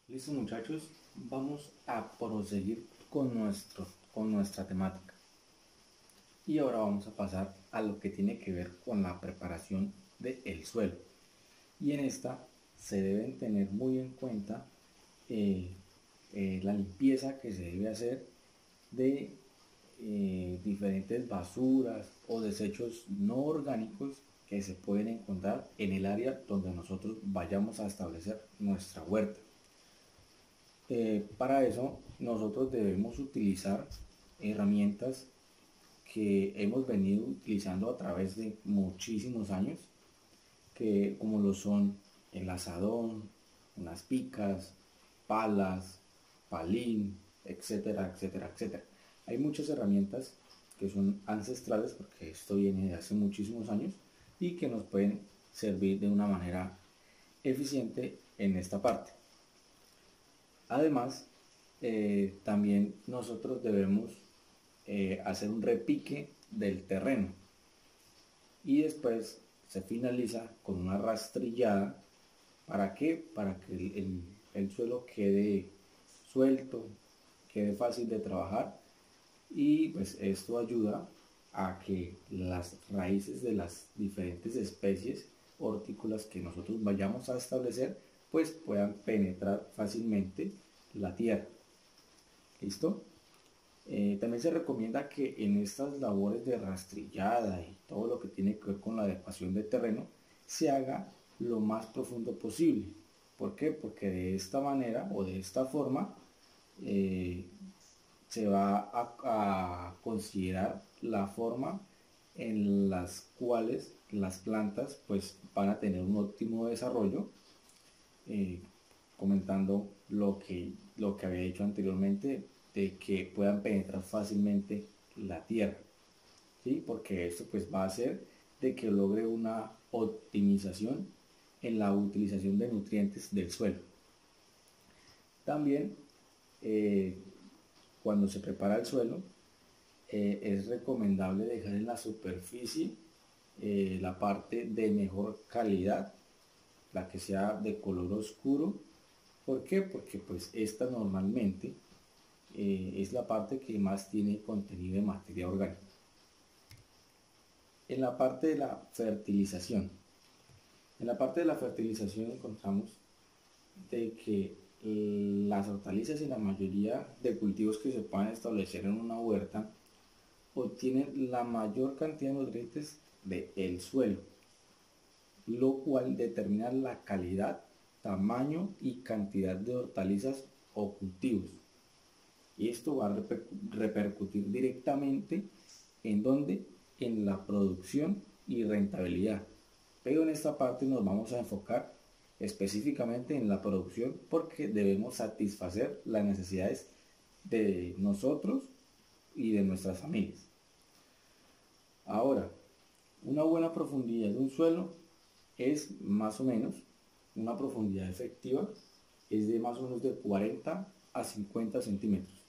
Listo muchachos, vamos a proseguir con nuestra temática. Y ahora vamos a pasar a lo que tiene que ver con la preparación del suelo. Y en esta se deben tener muy en cuenta eh, la limpieza que se debe hacer de diferentes basuras o desechos no orgánicos que se pueden encontrar en el área donde nosotros vayamos a establecer nuestra huerta. Para eso nosotros debemos utilizar herramientas que hemos venido utilizando a través de muchísimos años, que como lo son el azadón, unas picas, palas, palín, etcétera, etcétera, etcétera. Hay muchas herramientas que son ancestrales porque esto viene de hace muchísimos años y que nos pueden servir de una manera eficiente en esta parte. Además, también nosotros debemos hacer un repique del terreno y después se finaliza con una rastrillada. ¿Para qué? Para que el suelo quede suelto, quede fácil de trabajar y pues esto ayuda a que las raíces de las diferentes especies hortícolas que nosotros vayamos a establecer pues puedan penetrar fácilmente la tierra. ¿Listo? También se recomienda que en estas labores de rastrillada y todo lo que tiene que ver con la adecuación de terreno se haga lo más profundo posible. ¿Por qué? Porque de esta manera o de esta forma eh, se va a considerar la forma en las cuales las plantas pues van a tener un óptimo desarrollo, eh, comentando lo que había dicho anteriormente de que puedan penetrar fácilmente la tierra, ¿sí? Porque esto pues va a hacer de que logre una optimización en la utilización de nutrientes del suelo. También eh, cuando se prepara el suelo es recomendable dejar en la superficie la parte de mejor calidad, la que sea de color oscuro. ¿Por qué? Porque pues esta normalmente es la parte que más tiene contenido de materia orgánica. En la parte de la fertilización. En la parte de la fertilización encontramos de que las hortalizas y la mayoría de cultivos que se puedan establecer en una huerta obtienen la mayor cantidad de nutrientes del suelo, lo cual determina la calidad, tamaño y cantidad de hortalizas o cultivos. Y esto va a repercutir directamente en donde en la producción y rentabilidad. Pero en esta parte nos vamos a enfocar específicamente en la producción porque debemos satisfacer las necesidades de nosotros y de nuestras familias. Ahora, una buena profundidad de un suelo es más o menos, una profundidad efectiva es de más o menos de 40 a 50 centímetros.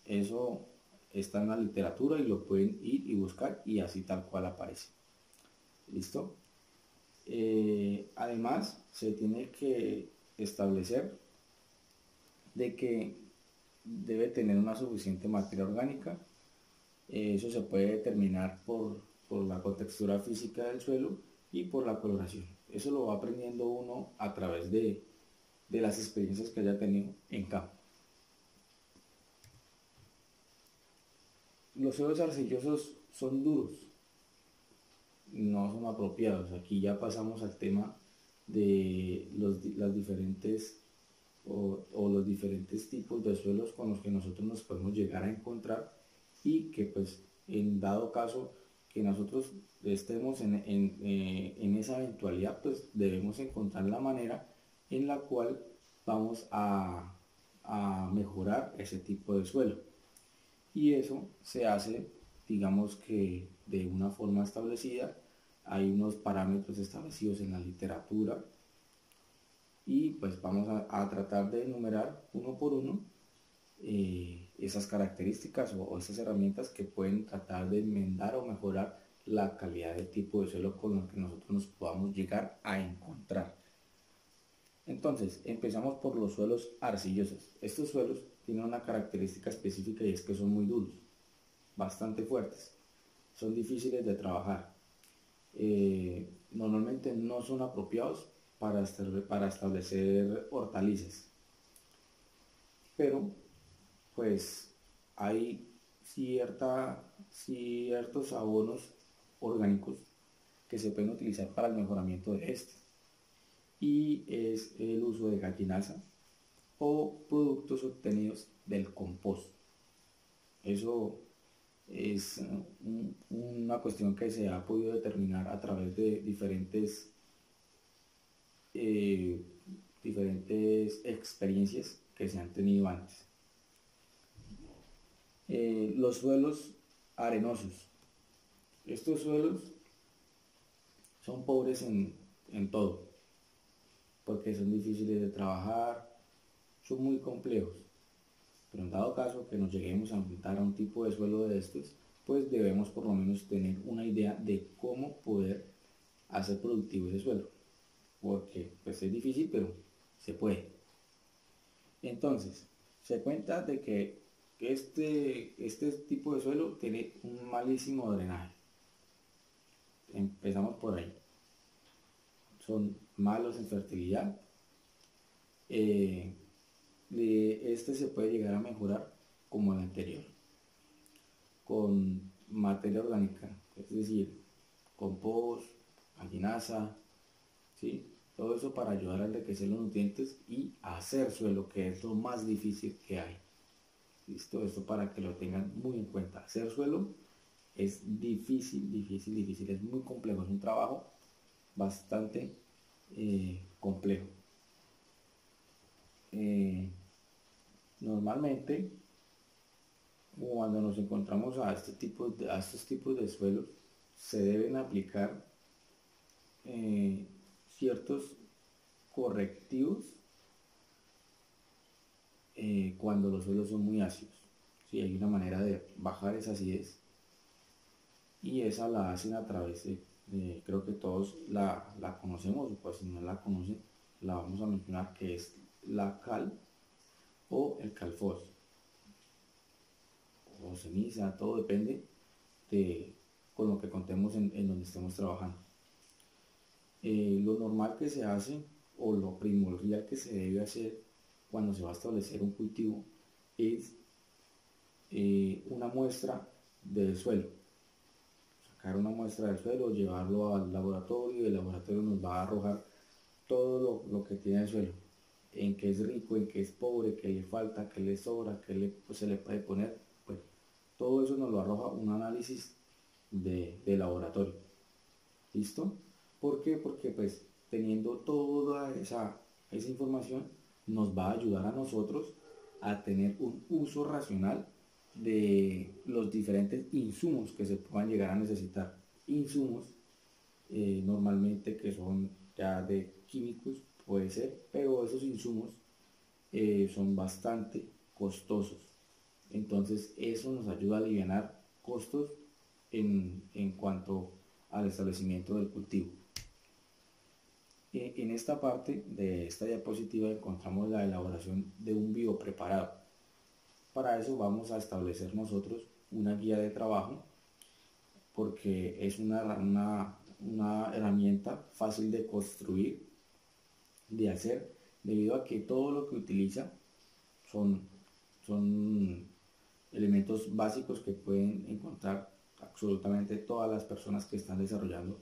Eso está en la literatura y lo pueden ir y buscar y así tal cual aparece. ¿Listo? Además, se tiene que establecer de que debe tener una suficiente materia orgánica. Eso se puede determinar por la contextura física del suelo y por la coloración. Eso lo va aprendiendo uno a través de las experiencias que haya tenido en campo. Los suelos arcillosos son duros, no son apropiados. Aquí ya pasamos al tema de las diferentes o los diferentes tipos de suelos con los que nosotros nos podemos llegar a encontrar y que pues en dado caso que nosotros estemos en esa eventualidad pues debemos encontrar la manera en la cual vamos a mejorar ese tipo de suelo y eso se hace digamos que de una forma establecida. Hay unos parámetros establecidos en la literatura y pues vamos a tratar de enumerar uno por uno esas características o esas herramientas que pueden tratar de enmendar o mejorar la calidad del tipo de suelo con el que nosotros nos podamos llegar a encontrar. Entonces, empezamos por los suelos arcillosos. Estos suelos tienen una característica específica y es que son muy duros, bastante fuertes, son difíciles de trabajar. Normalmente no son apropiados para establecer hortalizas, pero pues hay ciertos abonos orgánicos que se pueden utilizar para el mejoramiento de este, y es el uso de gallinaza o productos obtenidos del compost. Eso es una cuestión que se ha podido determinar a través de eh, diferentes experiencias que se han tenido antes. Los suelos arenosos. Estos suelos son pobres en todo, porque son difíciles de trabajar, son muy complejos. Pero en dado caso que nos lleguemos a enfrentar a un tipo de suelo de estos, pues debemos por lo menos tener una idea de cómo poder hacer productivo ese suelo, porque pues es difícil, pero se puede. Entonces, se cuenta de que este tipo de suelo tiene un malísimo drenaje. Empezamos por ahí. Son malos en fertilidad. Este se puede llegar a mejorar como el anterior, con materia orgánica, es decir, compost, gallinaza, ¿sí? Todo eso para ayudar a enriquecer los nutrientes y a hacer suelo, que es lo más difícil que hay. ¿Listo? Esto para que lo tengan muy en cuenta. Hacer suelo es difícil, es muy complejo, es un trabajo bastante complejo. Normalmente, cuando nos encontramos a estos tipos de suelos, se deben aplicar ciertos correctivos cuando los suelos son muy ácidos. Sí, hay una manera de bajar esa acidez, y esa la hacen a través creo que todos la conocemos, o pues si no la conocen, la vamos a mencionar, que es la cal o el calfos o ceniza, todo depende de con lo que contemos en donde estemos trabajando. Lo normal que se hace, o lo primordial que se debe hacer cuando se va a establecer un cultivo, es una muestra del suelo. Sacar una muestra del suelo, llevarlo al laboratorio, y el laboratorio nos va a arrojar todo lo que tiene el suelo, en qué es rico, en qué es pobre, qué le falta, qué le sobra, pues, se le puede poner. Pues todo eso nos lo arroja un análisis de laboratorio. ¿Listo? ¿Por qué? Porque pues teniendo toda esa información nos va a ayudar a nosotros a tener un uso racional de los diferentes insumos que se puedan llegar a necesitar. Insumos normalmente que son ya de químicos, puede ser, pero esos insumos son bastante costosos. Entonces eso nos ayuda a aliviar costos en cuanto al establecimiento del cultivo. En esta parte de esta diapositiva encontramos la elaboración de un biopreparado. Para eso vamos a establecer nosotros una guía de trabajo, porque es una herramienta fácil de construir, de hacer, debido a que todo lo que utiliza son elementos básicos que pueden encontrar absolutamente todas las personas que están desarrollando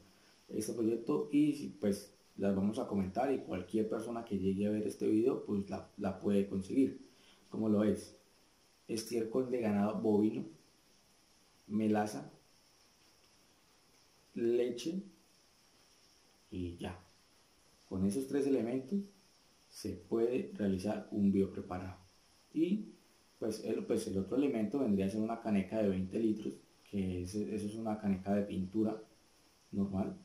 este proyecto, y pues las vamos a comentar, y cualquier persona que llegue a ver este video pues la puede conseguir, como lo es estiércol de ganado bovino, melaza, leche, y ya. Con esos tres elementos se puede realizar un biopreparado. Y pues el otro elemento vendría a ser una caneca de 20 litros, que eso es una caneca de pintura normal.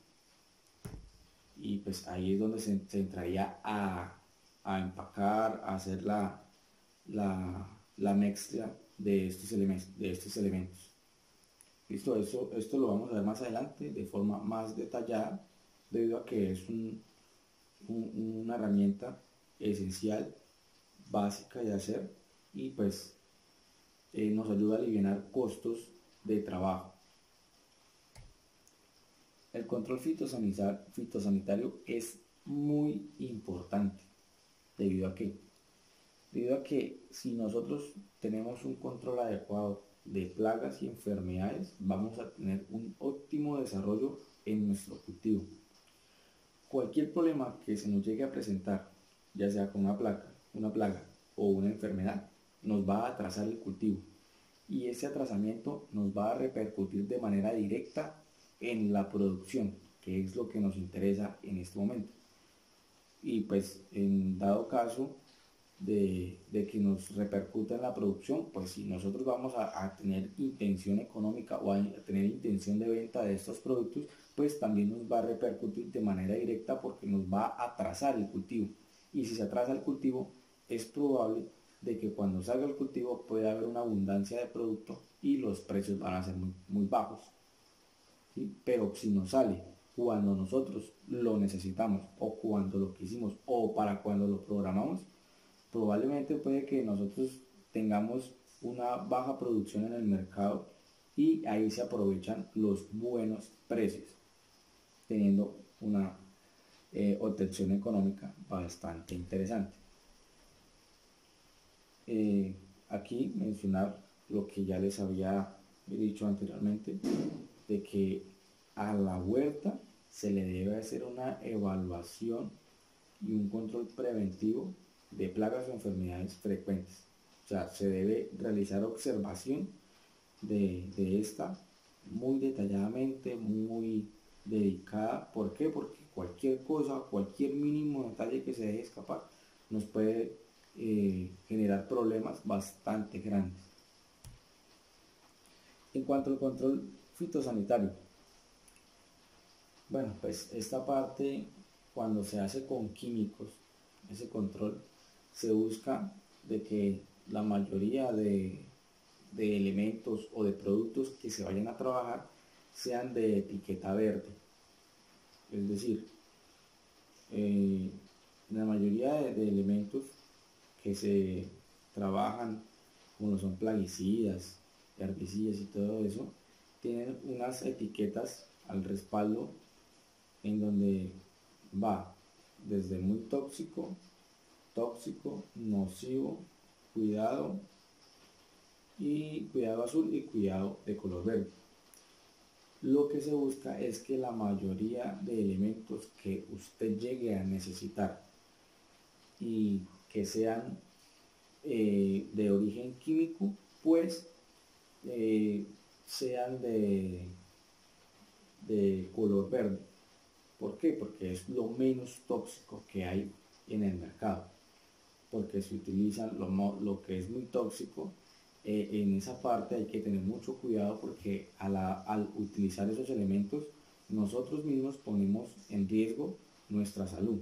Y pues ahí es donde se entraría a empacar, a hacer la mezcla de estos elementos. Listo, esto lo vamos a ver más adelante de forma más detallada, debido a que es una herramienta esencial, básica de hacer, y pues nos ayuda a aliviar costos de trabajo. El control fitosanitario es muy importante. ¿Debido a qué? Debido a que si nosotros tenemos un control adecuado de plagas y enfermedades, vamos a tener un óptimo desarrollo en nuestro cultivo. Cualquier problema que se nos llegue a presentar, ya sea con una plaga o una enfermedad, nos va a atrasar el cultivo. Y ese atrasamiento nos va a repercutir de manera directa en la producción, que es lo que nos interesa en este momento. Y pues en dado caso de que nos repercuta en la producción, pues si nosotros vamos a tener intención económica o a tener intención de venta de estos productos, pues también nos va a repercutir de manera directa porque nos va a atrasar el cultivo. Y si se atrasa el cultivo, es probable de que cuando salga el cultivo pueda haber una abundancia de producto y los precios van a ser muy bajos. ¿Sí? Pero si nos sale cuando nosotros lo necesitamos o cuando lo quisimos o para cuando lo programamos, probablemente puede que nosotros tengamos una baja producción en el mercado y ahí se aprovechan los buenos precios, teniendo una obtención económica bastante interesante. Aquí mencionar lo que ya les había dicho anteriormente, de que a la huerta se le debe hacer una evaluación y un control preventivo de plagas o enfermedades frecuentes. O sea, se debe realizar observación de esta muy detalladamente, muy dedicada. ¿Por qué? Porque cualquier cosa, cualquier mínimo detalle que se deje escapar nos puede generar problemas bastante grandes. En cuanto al control fitosanitario, bueno, pues esta parte, cuando se hace con químicos, ese control, se busca de que la mayoría de elementos o de productos que se vayan a trabajar sean de etiqueta verde. Es decir, la mayoría de elementos que se trabajan, como son plaguicidas, herbicidas y todo eso, tienen unas etiquetas al respaldo en donde va desde muy tóxico, nocivo, cuidado y cuidado azul y cuidado de color verde. Lo que se busca es que la mayoría de elementos que usted llegue a necesitar y que sean de origen químico, pues sean de color verde. ¿Por qué? Porque es lo menos tóxico que hay en el mercado. Porque se utilizan lo que es muy tóxico. En esa parte hay que tener mucho cuidado porque al utilizar esos elementos nosotros mismos ponemos en riesgo nuestra salud,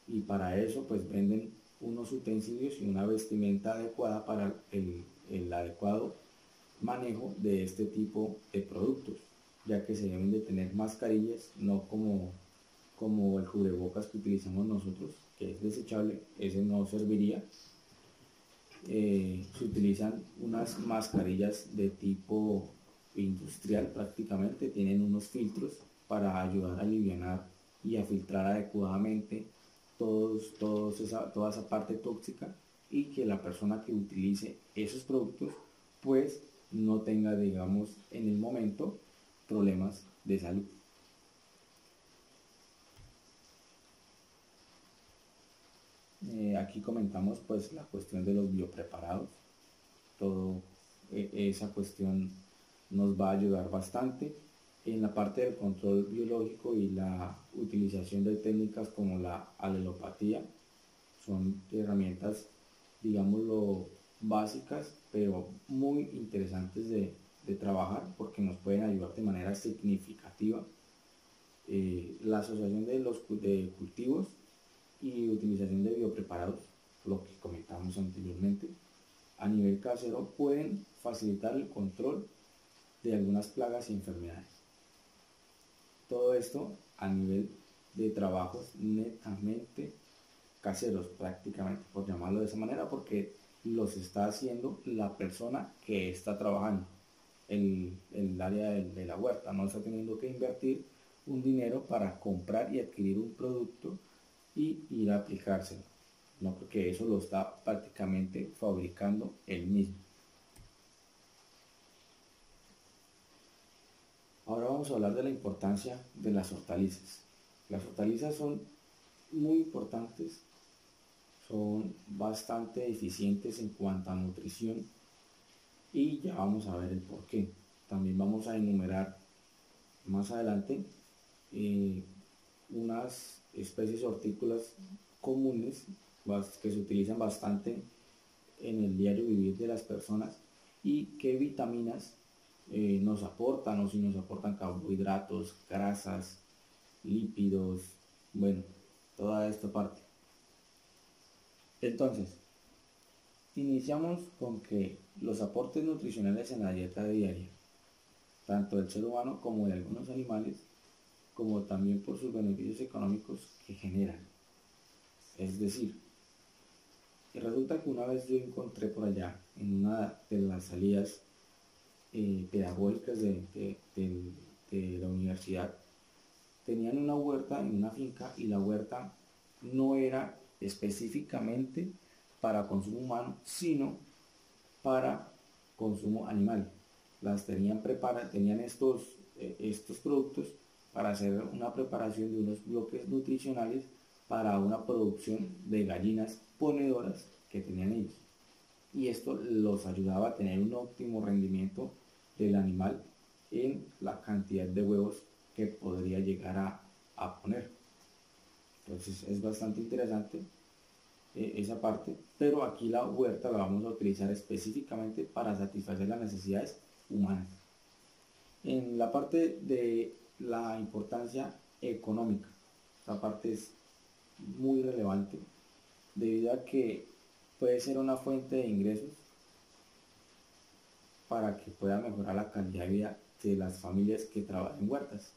y para eso pues venden unos utensilios y una vestimenta adecuada para el adecuado manejo de este tipo de productos, ya que se deben de tener mascarillas, no como el cubrebocas que utilizamos nosotros, que es desechable, ese no serviría. Se utilizan unas mascarillas de tipo industrial, prácticamente tienen unos filtros para ayudar a aliviar y a filtrar adecuadamente toda esa parte tóxica, y que la persona que utilice esos productos pues no tenga, digamos, en el momento problemas de salud. Aquí comentamos pues la cuestión de los biopreparados. Todo esa cuestión nos va a ayudar bastante en la parte del control biológico y la utilización de técnicas como la alelopatía. Son herramientas, digámoslo, básicas, pero muy interesantes de trabajar porque nos pueden ayudar de manera significativa. La asociación de cultivos y utilización de biopreparados, lo que comentamos anteriormente, a nivel casero pueden facilitar el control de algunas plagas y enfermedades. Todo esto a nivel de trabajos netamente caseros prácticamente, por llamarlo de esa manera, porque los está haciendo la persona que está trabajando el área de la huerta. No está teniendo que invertir un dinero para comprar y adquirir un producto y ir a aplicárselo, no, porque eso lo está prácticamente fabricando él mismo. Ahora vamos a hablar de la importancia de las hortalizas. Las hortalizas son muy importantes, son bastante eficientes en cuanto a nutrición y ya vamos a ver el por qué. También vamos a enumerar más adelante eh, unas especies hortícolas comunes que se utilizan bastante en el diario vivir de las personas y qué vitaminas nos aportan o si nos aportan carbohidratos, grasas, lípidos, bueno, toda esta parte. Entonces, iniciamos con que los aportes nutricionales en la dieta diaria, tanto del ser humano como de algunos animales, como también por sus beneficios económicos que generan. Es decir, resulta que una vez yo encontré por allá, en una de las salidas pedagógicas de la universidad, tenían una huerta en una finca y la huerta no era específicamente para consumo humano, sino para consumo animal. Las tenían preparadas, tenían estos productos para hacer una preparación de unos bloques nutricionales para una producción de gallinas ponedoras que tenían ellos. Y esto los ayudaba a tener un óptimo rendimiento del animal en la cantidad de huevos que podría llegar a poner. Entonces es bastante interesante esa parte, pero aquí la huerta la vamos a utilizar específicamente para satisfacer las necesidades humanas. En la parte de la importancia económica, esta parte es muy relevante debido a que puede ser una fuente de ingresos para que pueda mejorar la calidad de vida de las familias que trabajan en huertas.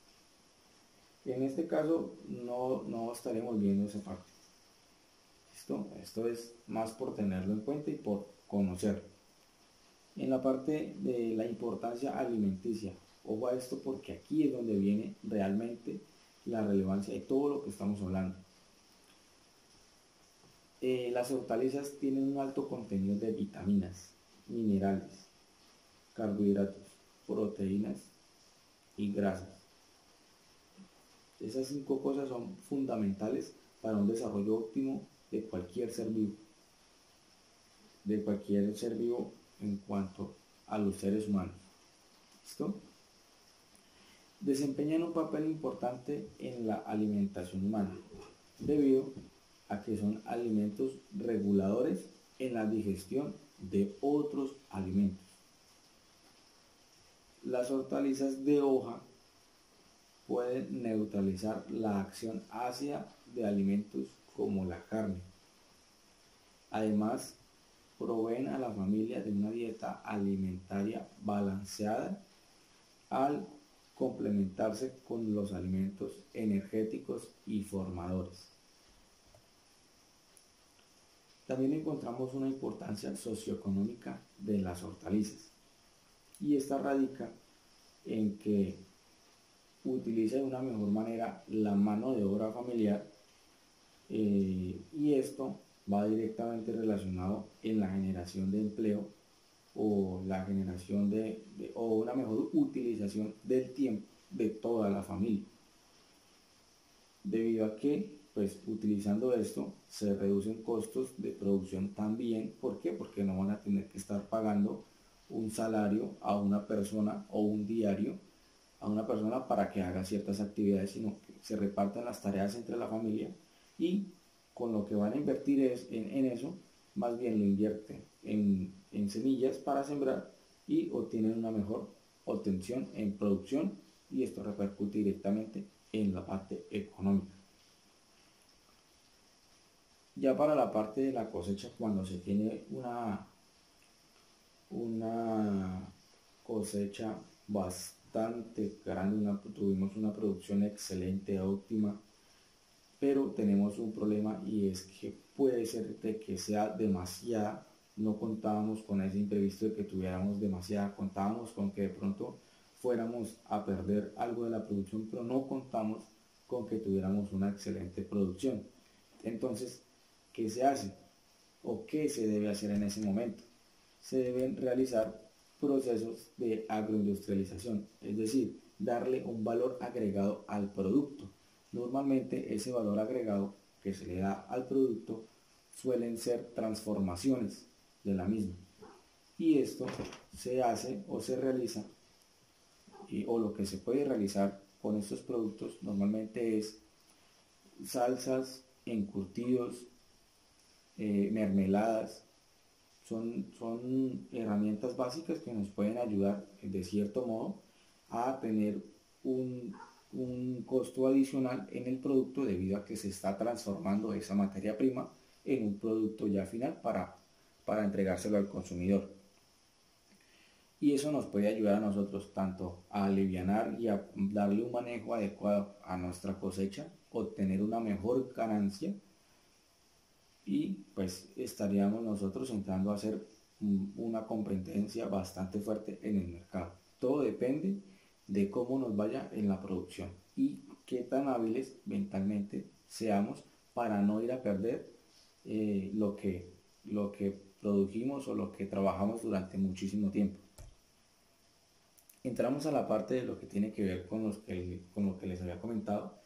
En este caso no estaremos viendo esa parte. ¿Listo? Esto es más por tenerlo en cuenta y por conocerlo. En la parte de la importancia alimenticia, ojo a esto porque aquí es donde viene realmente la relevancia de todo lo que estamos hablando. Las hortalizas tienen un alto contenido de vitaminas, minerales, carbohidratos, proteínas y grasas. Esas 5 cosas son fundamentales para un desarrollo óptimo de cualquier ser vivo, en cuanto a los seres humanos. ¿Listo? Desempeñan un papel importante en la alimentación humana, debido a que son alimentos reguladores en la digestión de otros alimentos. Las hortalizas de hoja pueden neutralizar la acción ácida de alimentos como la carne. Además, proveen a la familia de una dieta alimentaria balanceada al complementarse con los alimentos energéticos y formadores. También encontramos una importancia socioeconómica de las hortalizas y esta radica en que utiliza de una mejor manera la mano de obra familiar y esto va directamente relacionado en la generación de empleo o la generación o una mejor utilización del tiempo de toda la familia, debido a que pues utilizando esto se reducen costos de producción también. ¿Por qué? Porque no van a tener que estar pagando un salario a una persona o un diario a una persona para que haga ciertas actividades, sino que se repartan las tareas entre la familia y con lo que van a invertir en eso, más bien lo invierten en semillas para sembrar y obtienen una mejor obtención en producción y esto repercute directamente en la parte económica. Ya para la parte de la cosecha, cuando se tiene una cosecha bastante grande, tuvimos una producción excelente, óptima, pero tenemos un problema y es que puede ser de que sea demasiada. No contábamos con ese imprevisto de que tuviéramos demasiada, contábamos con que de pronto fuéramos a perder algo de la producción, pero no contamos con que tuviéramos una excelente producción. Entonces, ¿qué se hace? ¿O qué se debe hacer en ese momento? Se deben realizar procesos de agroindustrialización, es decir, darle un valor agregado al producto. Normalmente ese valor agregado que se le da al producto suelen ser transformaciones de la misma. Y esto se hace o se realiza, o lo que se puede realizar con estos productos normalmente es salsas, encurtidos, mermeladas. Son herramientas básicas que nos pueden ayudar de cierto modo a tener un costo adicional en el producto debido a que se está transformando esa materia prima en un producto ya final para entregárselo al consumidor. Y eso nos puede ayudar a nosotros tanto a alivianar y a darle un manejo adecuado a nuestra cosecha, obtener una mejor ganancia, y pues estaríamos nosotros entrando a hacer una competencia bastante fuerte en el mercado. Todo depende de cómo nos vaya en la producción y qué tan hábiles mentalmente seamos para no ir a perder lo que produjimos o lo que trabajamos durante muchísimo tiempo. Entramos a la parte de lo que tiene que ver con lo que les había comentado,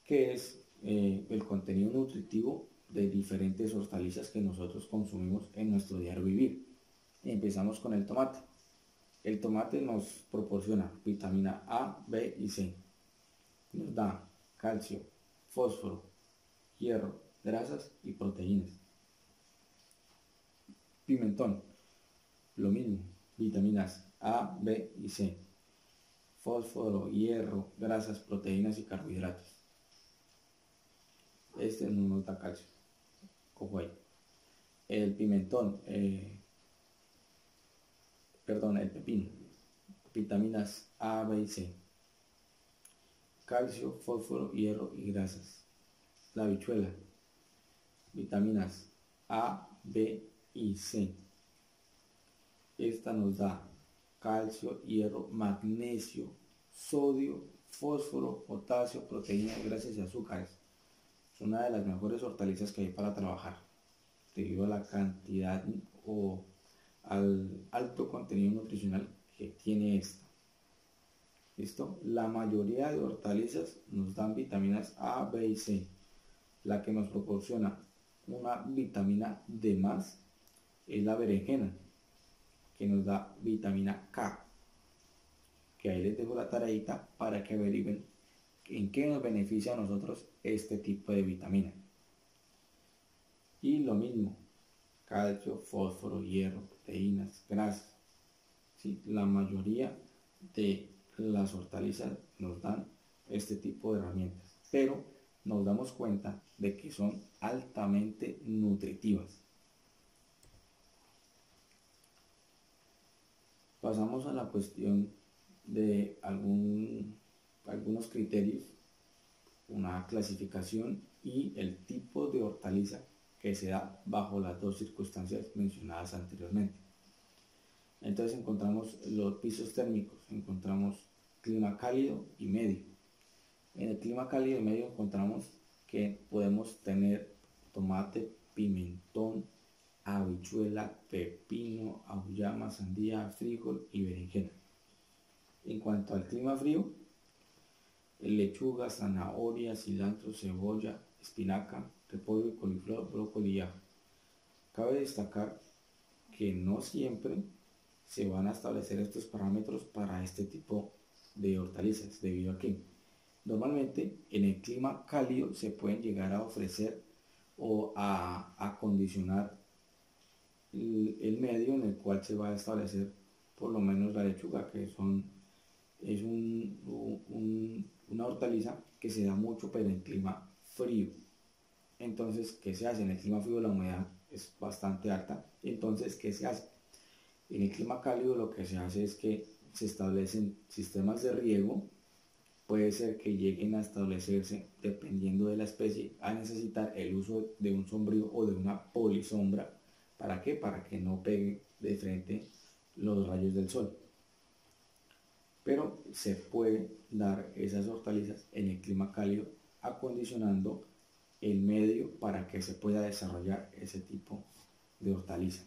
que es el contenido nutritivo de diferentes hortalizas que nosotros consumimos en nuestro diario vivir. Empezamos con el tomate. El tomate nos proporciona vitamina A, B y C. Nos da calcio, fósforo, hierro, grasas y proteínas. Pimentón, lo mismo, vitaminas A, B y C. Fósforo, hierro, grasas, proteínas y carbohidratos. Este no nos da calcio. Cojo ahí. El pimentón, el pepino, vitaminas A, B y C, calcio, fósforo, hierro y grasas. La habichuela, vitaminas A, B y C. Esta nos da calcio, hierro, magnesio, sodio, fósforo, potasio, proteínas, grasas y azúcares. Es una de las mejores hortalizas que hay para trabajar, debido a la cantidad o al alto contenido nutricional que tiene esta. ¿Listo? La mayoría de hortalizas nos dan vitaminas A, B y C. La que nos proporciona una vitamina D más es la berenjena, que nos da vitamina K, que ahí les dejo la tareita para que averigüen en qué nos beneficia a nosotros este tipo de vitamina. Y lo mismo, calcio, fósforo, hierro, proteínas, grasas. ¿Sí? La mayoría de las hortalizas nos dan este tipo de herramientas, pero nos damos cuenta de que son altamente nutritivas. Pasamos a la cuestión de algunos criterios, una clasificación y el tipo de hortaliza que se da bajo las dos circunstancias mencionadas anteriormente. Entonces encontramos los pisos térmicos, encontramos clima cálido y medio. En el clima cálido y medio encontramos que podemos tener tomate, pimentón, habichuela, pepino, auyama, sandía, frijol y berenjena. En cuanto al clima frío, lechuga, zanahoria, cilantro, cebolla, espinaca, repollo y coliflor, brócoli y ajo. Cabe destacar que no siempre se van a establecer estos parámetros para este tipo de hortalizas, debido a que normalmente en el clima cálido se pueden llegar a ofrecer o a acondicionar el medio en el cual se va a establecer por lo menos la lechuga, que es una hortaliza que se da mucho pero en clima frío. Entonces, ¿qué se hace? En el clima frío la humedad es bastante alta. Entonces, ¿qué se hace? En el clima cálido lo que se hace es que se establecen sistemas de riego puede ser que lleguen a establecerse, dependiendo de la especie, a necesitar el uso de un sombrío o de una polisombra. ¿Para qué? Para que no pegue de frente los rayos del sol. Pero se puede dar esas hortalizas en el clima cálido, acondicionando el medio para que se pueda desarrollar ese tipo de hortaliza.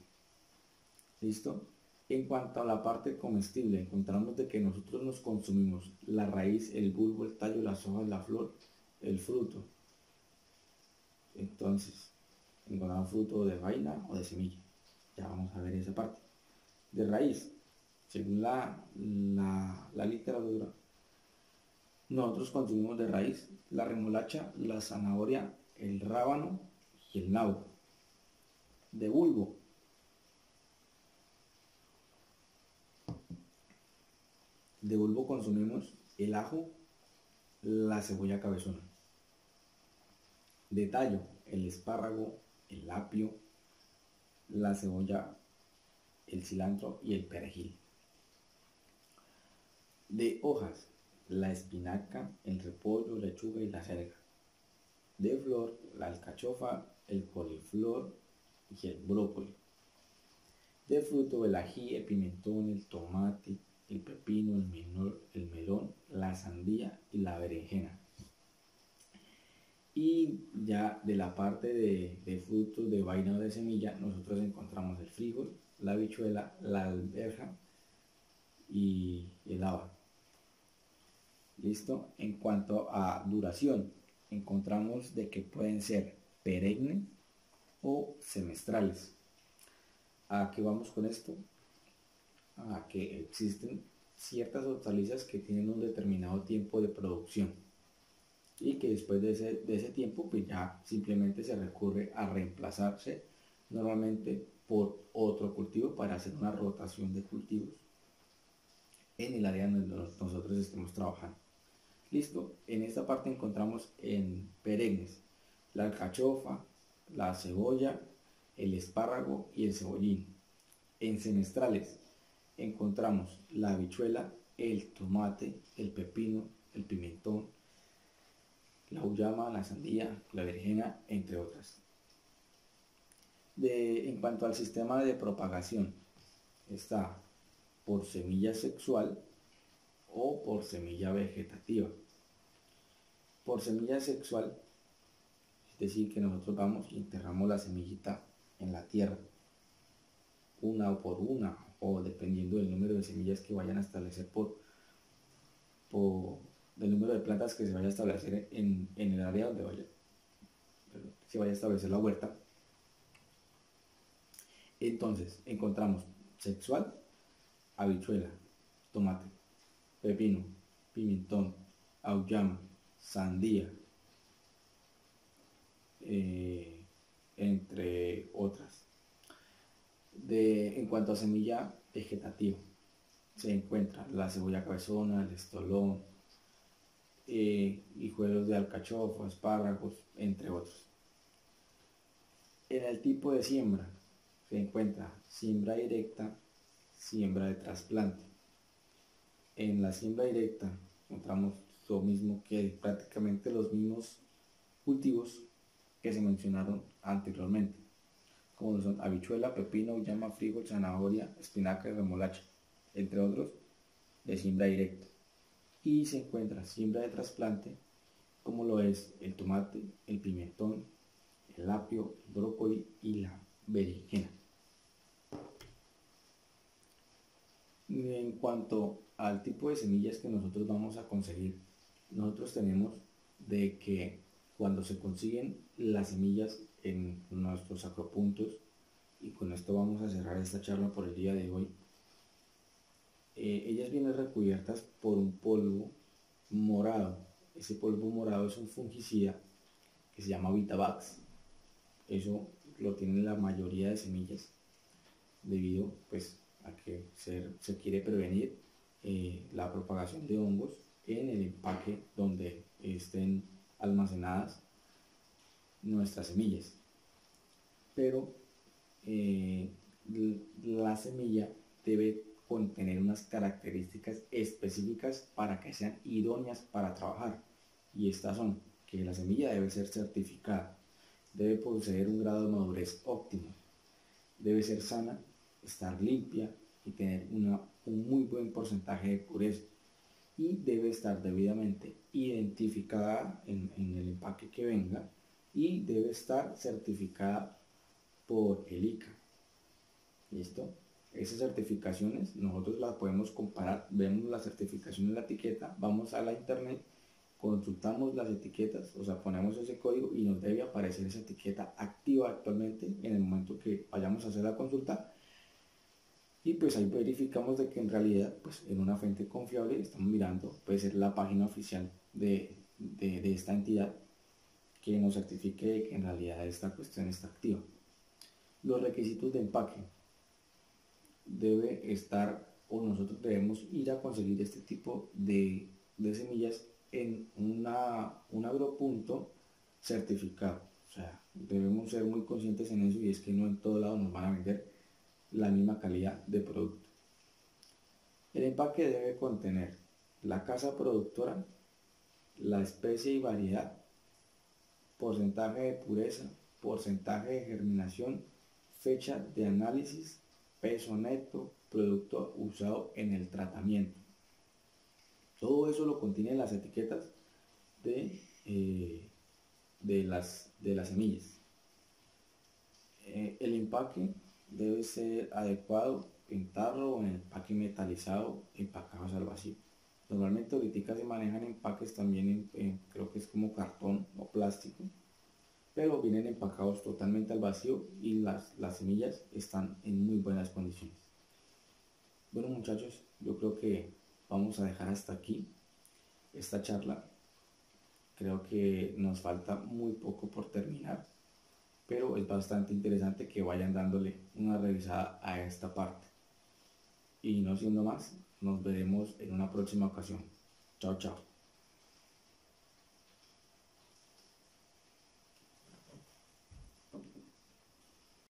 ¿Listo? En cuanto a la parte comestible, encontramos de que nosotros nos consumimos la raíz, el bulbo, el tallo, las hojas, la flor, el fruto. Entonces, encontramos fruto de vaina o de semilla. Ya vamos a ver esa parte. De raíz, según la literatura, nosotros consumimos de raíz la remolacha, la zanahoria, el rábano y el nabo. De bulbo, consumimos el ajo, la cebolla cabezona. De tallo, el espárrago, el apio, la cebolla, el cilantro y el perejil. De hojas, la espinaca, el repollo, lechuga y la selga. De flor, la alcachofa, el coliflor y el brócoli. De fruto, el ají, el pimentón, el tomate, el pepino, el melón, la sandía y la berenjena. Y ya de la parte de frutos de vaina o de semilla, nosotros encontramos el frijol, la habichuela, la alberja y el haba. ¿Listo? En cuanto a duración, encontramos de que pueden ser perennes o semestrales. ¿A qué vamos con esto? A que existen ciertas hortalizas que tienen un determinado tiempo de producción y que después de ese tiempo pues ya simplemente se recurre a reemplazarse normalmente por otro cultivo para hacer una rotación de cultivos en el área donde nosotros estemos trabajando. Listo, en esta parte encontramos en perennes la alcachofa, la cebolla, el espárrago y el cebollín. En semestrales encontramos la habichuela, el tomate, el pepino, el pimentón, la uyama, la sandía, la berenjena, entre otras. En cuanto al sistema de propagación, está por semilla sexual o por semilla vegetativa. Por semilla sexual, es decir, que nosotros vamos y enterramos la semillita en la tierra, una por una, o dependiendo del número de semillas que vayan a establecer del número de plantas que se vaya a establecer en el área donde se vaya a establecer la huerta. Entonces encontramos sexual, habichuela, tomate, pepino, pimentón, auyama, sandía, entre otras. En cuanto a semilla vegetativa, se encuentra la cebolla cabezona, el estolón, hijuelos de alcachofa, espárragos, entre otros. En el tipo de siembra se encuentra siembra directa, siembra de trasplante. En la siembra directa encontramos lo mismo que prácticamente los mismos cultivos que se mencionaron anteriormente, como son habichuela, pepino, uyama, frijol, zanahoria, espinaca y remolacha, entre otros, de siembra directa. Y se encuentra siembra de trasplante, como lo es el tomate, el pimentón, el apio, el brócoli y la berenjena. En cuanto al tipo de semillas que nosotros vamos a conseguir, nosotros tenemos de que cuando se consiguen las semillas en nuestros agropuntos, y con esto vamos a cerrar esta charla por el día de hoy, ellas vienen recubiertas por un polvo morado. Ese polvo morado es un fungicida que se llama Vitavax. Eso lo tienen la mayoría de semillas debido pues a que se quiere prevenir la propagación de hongos en el empaque donde estén almacenadas nuestras semillas. Pero la semilla debe contener unas características específicas para que sean idóneas para trabajar. Y estas son que la semilla debe ser certificada, debe poseer un grado de madurez óptimo, debe ser sana, estar limpia y tener un muy buen porcentaje de pureza, y debe estar debidamente identificada en el empaque que venga, y debe estar certificada por el ICA. ¿Listo? Esas certificaciones nosotros las podemos comparar, vemos la certificación en la etiqueta, vamos a la internet, consultamos las etiquetas, o sea, ponemos ese código y nos debe aparecer esa etiqueta activa actualmente en el momento que vayamos a hacer la consulta. Y pues ahí verificamos de que en realidad, pues en una fuente confiable, estamos mirando, puede ser la página oficial de esta entidad, que nos certifique de que en realidad esta cuestión está activa. Los requisitos de empaque. Debe estar, o nosotros debemos ir a conseguir este tipo de semillas en un agropunto certificado. O sea, debemos ser muy conscientes en eso, y es que no en todo lado nos van a vender la misma calidad de producto. El empaque debe contener la casa productora, la especie y variedad, porcentaje de pureza, porcentaje de germinación, fecha de análisis, peso neto, producto usado en el tratamiento. Todo eso lo contienen las etiquetas de las semillas. El empaque debe ser adecuado en tarro o en empaque metalizado, empacados al vacío. Normalmente ahorita se manejan empaques también creo que es como cartón o plástico, pero vienen empacados totalmente al vacío, y las semillas están en muy buenas condiciones. Bueno, muchachos, yo creo que vamos a dejar hasta aquí esta charla. Creo que nos falta muy poco por terminar, pero es bastante interesante que vayan dándole una revisada a esta parte. Y no siendo más, nos veremos en una próxima ocasión. Chao, chao.